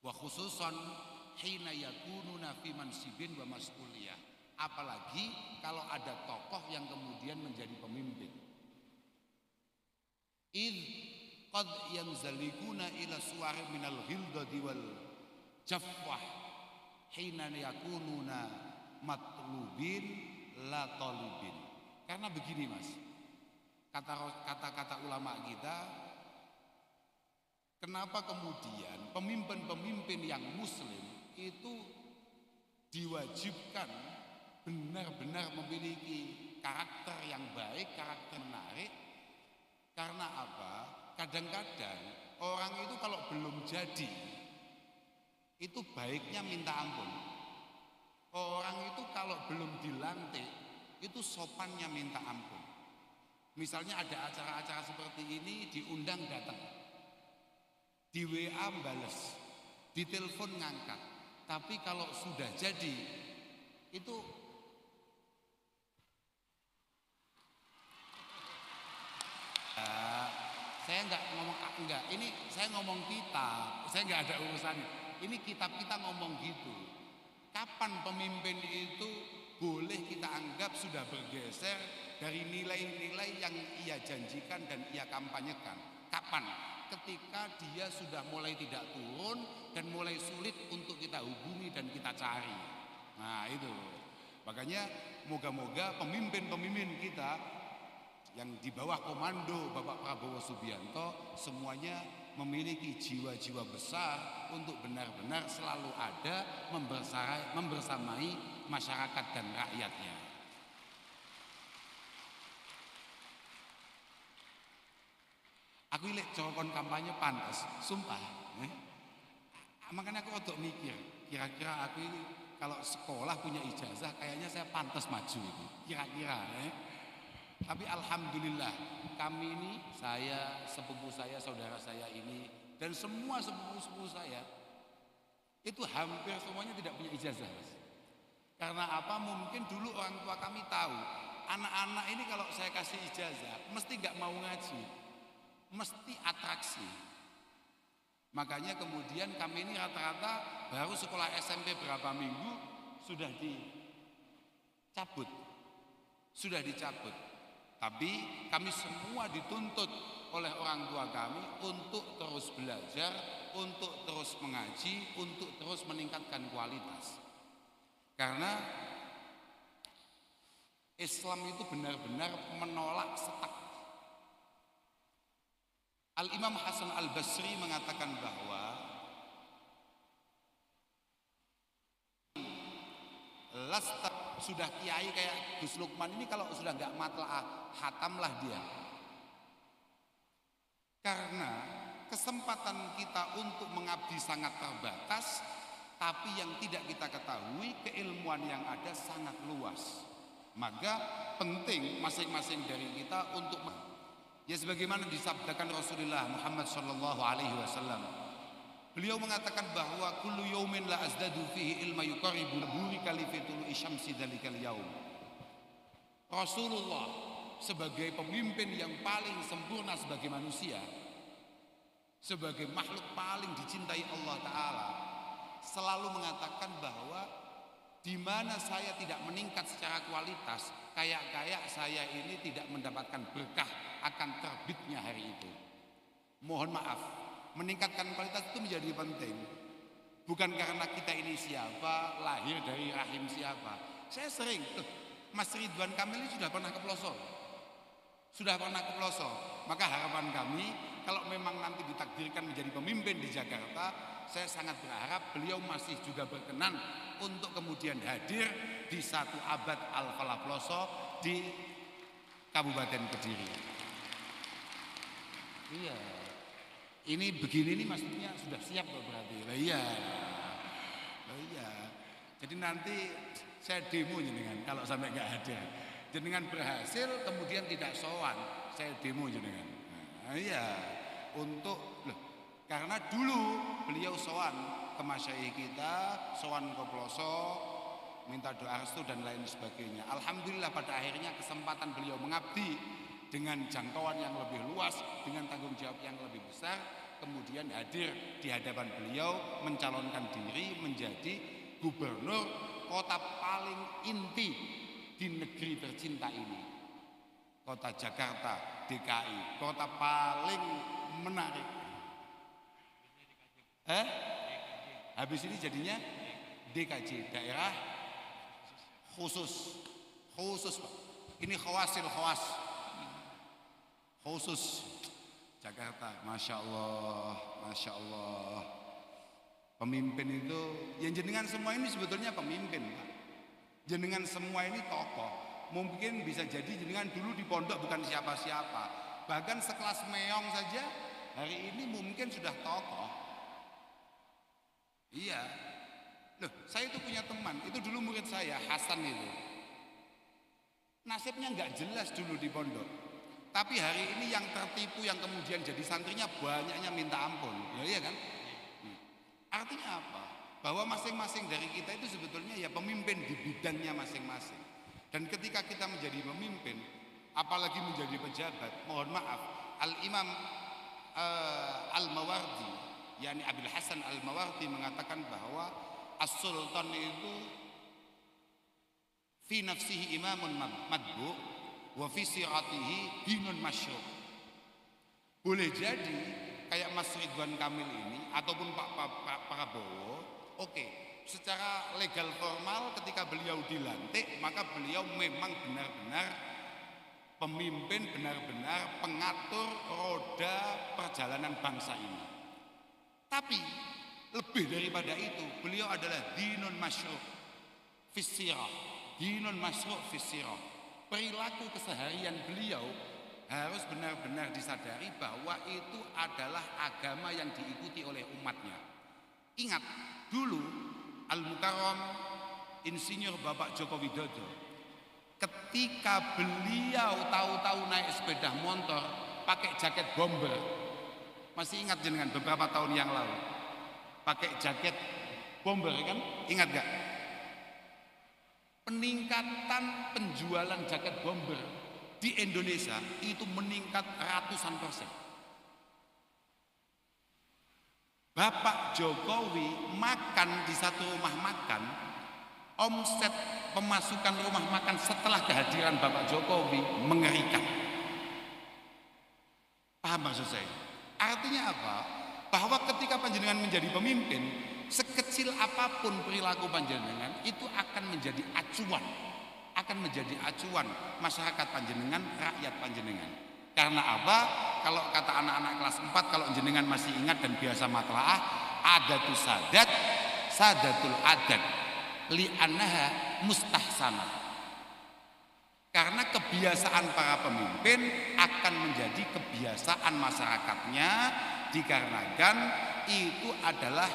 wa khususan hina yakununa fi mansibin wa mas'uliyah, apalagi kalau ada tokoh yang kemudian menjadi pemimpin. Id qad yanzalikuna ila suwari minal ghildati wal jafwah hina yakununa matlubin la talibin. Karena begini Mas, kata-kata ulama kita, kenapa kemudian pemimpin-pemimpin yang muslim itu diwajibkan benar-benar memiliki karakter yang baik, karakter menarik. Karena apa? Kadang-kadang orang itu kalau belum jadi itu baiknya minta ampun. Orang itu kalau belum dilantik itu sopannya minta ampun. Misalnya ada acara-acara seperti ini, diundang datang, di WA bales, di telepon ngangkat. Tapi kalau sudah jadi itu saya ini saya ngomong kita, saya nggak ada urusan. Ini kitab kita ngomong gitu. Kapan pemimpin itu boleh kita anggap sudah bergeser dari nilai-nilai yang ia janjikan dan ia kampanyekan? Kapan? Ketika dia sudah mulai tidak turun dan mulai sulit untuk kita hubungi dan kita cari. Nah itu. Makanya moga-moga pemimpin-pemimpin kita yang di bawah komando Bapak Prabowo Subianto semuanya memiliki jiwa-jiwa besar untuk benar-benar selalu ada membersamai masyarakat dan rakyatnya. Aku ilek cokon kampanye pantas, sumpah. Makanya aku untuk mikir, kira-kira aku ini kalau sekolah punya ijazah kayaknya saya pantas maju itu, kira-kira. Tapi alhamdulillah kami ini, saya, sepupu saya, saudara saya ini, dan semua sepupu-sepupu saya itu hampir semuanya tidak punya ijazah. Karena apa? Mungkin dulu orang tua kami tahu anak-anak ini kalau saya kasih ijazah mesti gak mau ngaji, mesti atraksi. Makanya kemudian kami ini rata-rata baru sekolah SMP berapa minggu sudah dicabut. Tapi kami semua dituntut oleh orang tua kami untuk terus belajar, untuk terus mengaji, untuk terus meningkatkan kualitas. Karena Islam itu benar-benar menolak setak. Al-Imam Hasan Al-Basri mengatakan bahwa sudah kiai kayak Gus Lukman ini kalau sudah nggak matlaah, hatamlah dia. Karena kesempatan kita untuk mengabdi sangat terbatas, tapi yang tidak kita ketahui keilmuan yang ada sangat luas. Maka penting masing-masing dari kita untuk ya sebagaimana disabdakan Rasulullah Muhammad sallallahu alaihi wasallam. Beliau mengatakan bahwa kullu yaumin la azdadu fihi ilma yuqaribu burika li fitul isyamsi dzalikal yaum. Rasulullah sebagai pemimpin yang paling sempurna sebagai manusia, sebagai makhluk paling dicintai Allah taala, selalu mengatakan bahwa di mana saya tidak meningkat secara kualitas, kayak saya ini tidak mendapatkan berkah akan terbitnya hari itu. Mohon maaf, meningkatkan kualitas itu menjadi penting. Bukan karena kita ini siapa, lahir dari rahim siapa. Saya sering, Mas Ridwan Kamil ini sudah pernah ke Pelosok. Maka harapan kami, kalau memang nanti ditakdirkan menjadi pemimpin di Jakarta, saya sangat berharap beliau masih juga berkenan untuk kemudian hadir di 1 abad Al-Falah Pelosok di Kabupaten Kediri. Iya. Ini begini nih maksudnya sudah siap loh berarti. Iya. Jadi nanti saya demo jenengan kalau sampai nggak hadir. Jenengan berhasil kemudian tidak sowan, saya demo jenengan. Iya. Karena dulu beliau sowan ke masyayikh kita, sowan ke Pelosok, minta doa restu dan lain sebagainya. Alhamdulillah pada akhirnya kesempatan beliau mengabdi dengan jangkauan yang lebih luas, dengan tanggung jawab yang lebih besar, kemudian hadir di hadapan beliau mencalonkan diri menjadi gubernur kota paling inti di negeri tercinta ini. Kota Jakarta, DKI, kota paling menarik. Habis ini jadinya DKJ, daerah khusus. Khusus Pak. Ini khawasil khawas. Khusus Jakarta, Masya Allah, Masya Allah. Pemimpin itu, yang jenengan semua ini sebetulnya pemimpin Pak. Jenengan semua ini tokoh. Mungkin bisa jadi jenengan dulu di pondok bukan siapa-siapa. Bahkan sekelas Meong saja hari ini mungkin sudah tokoh. Iya. Loh, saya itu punya teman, itu dulu murid saya, Hasan itu. Nasibnya nggak jelas dulu di pondok. Tapi hari ini yang tertipu yang kemudian jadi santrinya banyaknya minta ampun. Ya iya kan? Artinya apa? Bahwa masing-masing dari kita itu sebetulnya ya pemimpin di bidangnya masing-masing. Dan ketika kita menjadi pemimpin, apalagi menjadi pejabat, mohon maaf, Al-Imam Al-Mawardi, yakni Abil Hasan Al-Mawardi mengatakan bahwa as-sultan itu fi nafsihi imamun madbu wa fi siratihi dinun masyru'. Boleh jadi kayak Mas Ridwan Kamil ini ataupun Pak Prabowo, oke, secara legal formal ketika beliau dilantik maka beliau memang benar-benar pemimpin, benar-benar pengatur roda perjalanan bangsa ini. Tapi lebih daripada itu, beliau adalah dinun masyru' fis sirah. Dinun masyru' fis sirah. Perilaku keseharian beliau harus benar-benar disadari bahwa itu adalah agama yang diikuti oleh umatnya. Ingat, dulu Al-Mukarram Insinyur Bapak Joko Widodo, ketika beliau tahu-tahu naik sepeda motor pakai jaket bomber, masih ingat jenengan beberapa tahun yang lalu, pakai jaket bomber kan? Ingat gak? Peningkatan penjualan jaket bomber di Indonesia itu meningkat ratusan persen. Bapak Jokowi makan di satu rumah makan, omset pemasukan rumah makan setelah kehadiran Bapak Jokowi mengerikan. Paham maksud saya? Artinya apa? Bahwa ketika panjenengan menjadi pemimpin, sekecil apapun perilaku panjenengan itu akan menjadi acuan, masyarakat panjenengan, rakyat panjenengan. Karena apa? Kalau kata anak-anak kelas 4, kalau jenengan masih ingat dan biasa matlaah, adatul sadat, sadatul adat, li'annaha mustahsanah. Karena kebiasaan para pemimpin akan menjadi kebiasaan masyarakatnya, dikarenakan itu adalah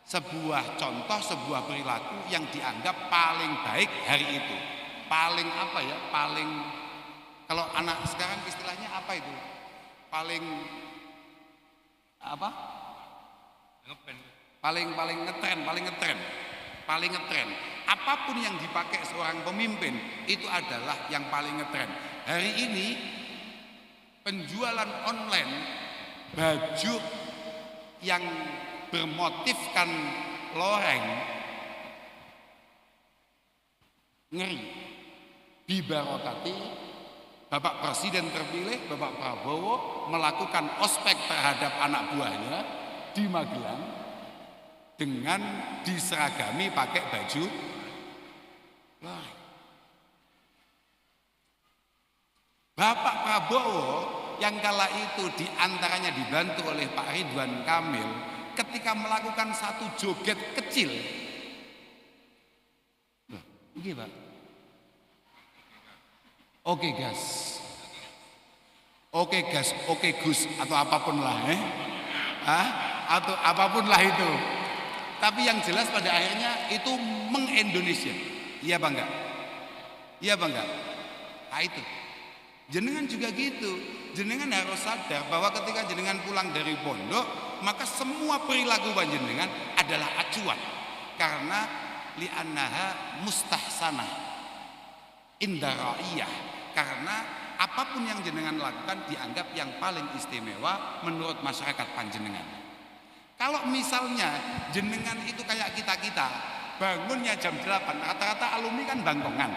sebuah contoh, sebuah perilaku yang dianggap paling baik hari itu. Paling apa ya? Paling, kalau anak sekarang istilahnya apa itu? Paling apa? Paling ngetren. Apapun yang dipakai seorang pemimpin itu adalah yang paling ngetren. Hari ini penjualan online baju yang bermotifkan loreng ngeri. Bibarokati Bapak Presiden terpilih Bapak Prabowo melakukan ospek terhadap anak buahnya di Magelang dengan diseragami pakai baju loreng. Bapak Prabowo yang kala itu diantaranya dibantu oleh Pak Ridwan Kamil ketika melakukan satu joget kecil. Ini Pak. Oke gas, oke Gus, atau apapun lah, atau apapun lah itu. Tapi yang jelas pada akhirnya itu meng-Indonesia. Iya bangga, iya bangga. Nah itu, jenengan juga gitu. Jenengan harus sadar bahwa ketika jenengan pulang dari pondok, maka semua perilaku panjenengan adalah acuan. Karena li'annaha mustahsanah inda ra'iyah. Karena apapun yang jenengan lakukan dianggap yang paling istimewa menurut masyarakat panjenengan. Kalau misalnya jenengan itu kayak kita-kita, bangunnya jam 8, rata-rata alumni kan bangkongan.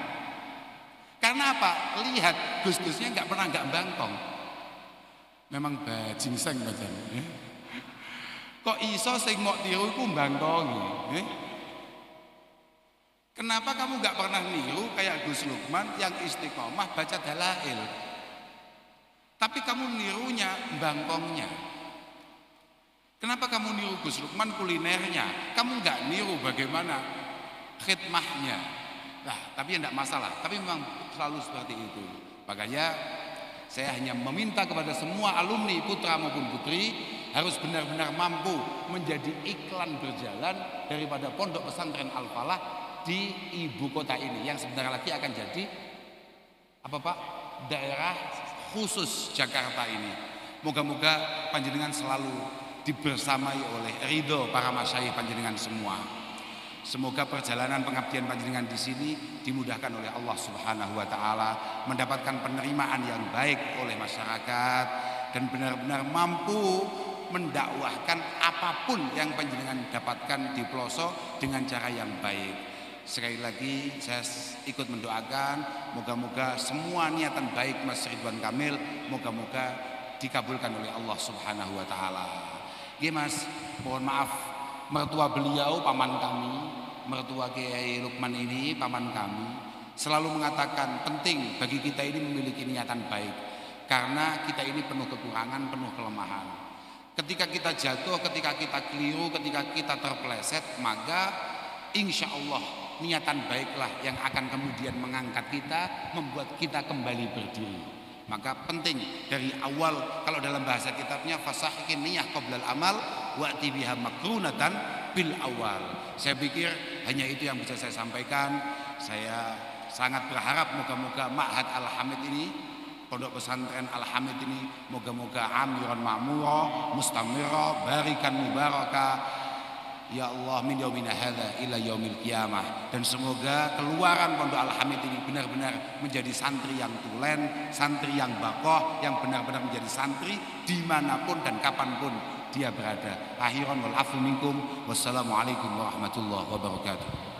Karena apa? Lihat gus-gusnya nggak pernah nggak bangkong. Memang bajingseng bajan. Kok iso sing mau tiru iku bangkongi? Kenapa kamu nggak pernah niru kayak Gus Lukman yang istiqomah baca dalail? Tapi kamu nirunya bangkongnya. Kenapa kamu niru Gus Lukman kulinernya? Kamu nggak niru bagaimana khidmahnya? Nah, tapi tidak masalah. Tapi memang selalu seperti itu. Makanya saya hanya meminta kepada semua alumni putra maupun putri harus benar-benar mampu menjadi iklan berjalan daripada Pondok Pesantren Al-Falah di ibu kota ini yang sebentar lagi akan jadi apa Pak? Daerah khusus Jakarta ini. Moga-moga panjenengan selalu dibersamai oleh ridho para masyayikh panjenengan semua. Semoga perjalanan pengabdian panjenengan di sini dimudahkan oleh Allah Subhanahu wa taala, mendapatkan penerimaan yang baik oleh masyarakat dan benar-benar mampu mendakwahkan apapun yang panjenengan dapatkan di pelosok dengan cara yang baik. Sekali lagi saya ikut mendoakan moga-moga semua niatan baik Mas Ridwan Kamil moga-moga dikabulkan oleh Allah Subhanahu wa taala. Nggih Mas, mohon maaf mertua beliau paman kami, mertua Kiai Lukman ini paman kami selalu mengatakan penting bagi kita ini memiliki niatan baik karena kita ini penuh kekurangan, penuh kelemahan. Ketika kita jatuh, ketika kita keliru, ketika kita terpeleset, maka insya Allah niatan baiklah yang akan kemudian mengangkat kita, membuat kita kembali berdiri. Maka penting dari awal, kalau dalam bahasa kitabnya fasahikin niyah qoblal amal wa'ti biha makrunatan bil awal. Saya pikir hanya itu yang bisa saya sampaikan. Saya sangat berharap moga-moga Ma'had Al-Hamid ini, Pondok Pesantren Al-Hamid ini moga-moga amiran ma'mura, mustamira, barikan mubarakah. Ya Allah min yaumina hadza ila yaumil qiyamah, dan semoga keluaran Pondok Al-Hamid ini benar-benar menjadi santri yang tulen, santri yang bakoh, yang benar-benar menjadi santri dimanapun dan kapanpun dia berada. Akhiran wal afu minkum, wassalamualaikum warahmatullahi wabarakatuh.